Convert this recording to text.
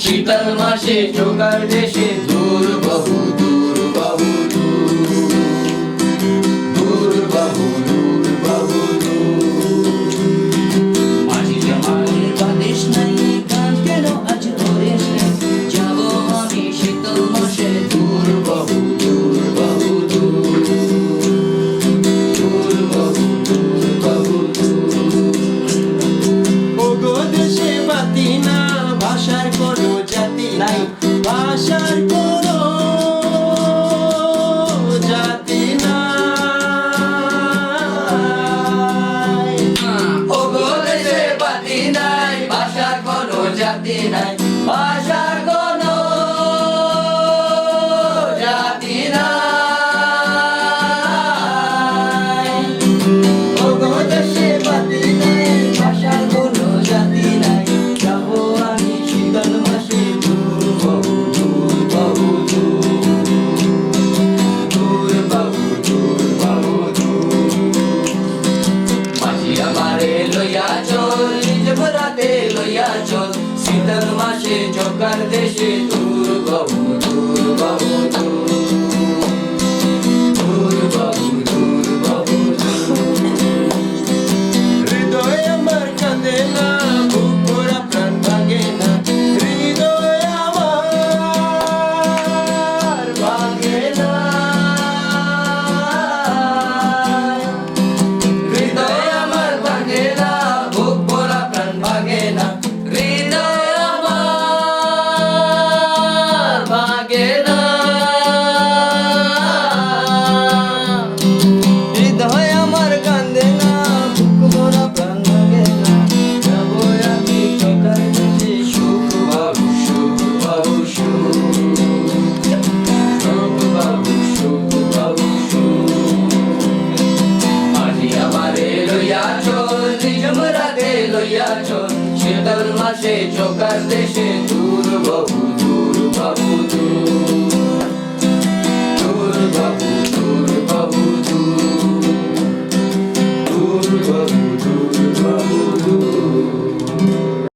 শীতল মাসে চোকার দেশে দূর বহু দূর বহু দূর, দূর বহু দূর বহু দূর। মাঝি জামালের বাদেশ নাই, গান কেন আজ ধরিস নাই, যাবো আমি শীতল মাসে দূর বহু দূর বহু দূর, দূর বহু দূর বহু দূর। ওগো দেশে বাতি না, ভাষার কোনো জাতি নাই, ভাষার কোনো জাতি নাই। ওগো দেশে বাতি নাই, ভাষার কোনো জাতি নাই, ভাষার কোনো জাতি নাই। ওগো দেশে বাতি নাই, ভাষার কোনো জাতি নাই, যাবো আমি শীতল মাসে দূর বহু দূর বহু দূর, দূর বহু দূর বহু দূর। মাঝি আমারে লইয়া চল, নিজ ভরাতে লইয়া চল, শীতল মাসে চোকার দেশে দূর বহু দূর বহু দূর, দূর বহু দূর বহু দূর। হৃদয় আমার কাঁদে না, বুক ভরা প্রাণ ভাঙে না, হৃদয় আমার ভাঙে না। হৃদয় আমার ভাঙে না, বুক ভরা প্রাণ ভাঙে না, হৃদয় আমার ভাঙে না। হৃদয় আমার কাঁদে না, বুক ভরা প্রাণ ভাঙে না, যাবো আমি চোখার দেশে সুখ বাবু সুখ বাবু সুখ, সুখ বাবু সুখ বাবু সুখ। মাঝি আমারে লইয়া চল, নিজ ভরাতে লইয়া চল, শীতল মাসে চোকার দেশে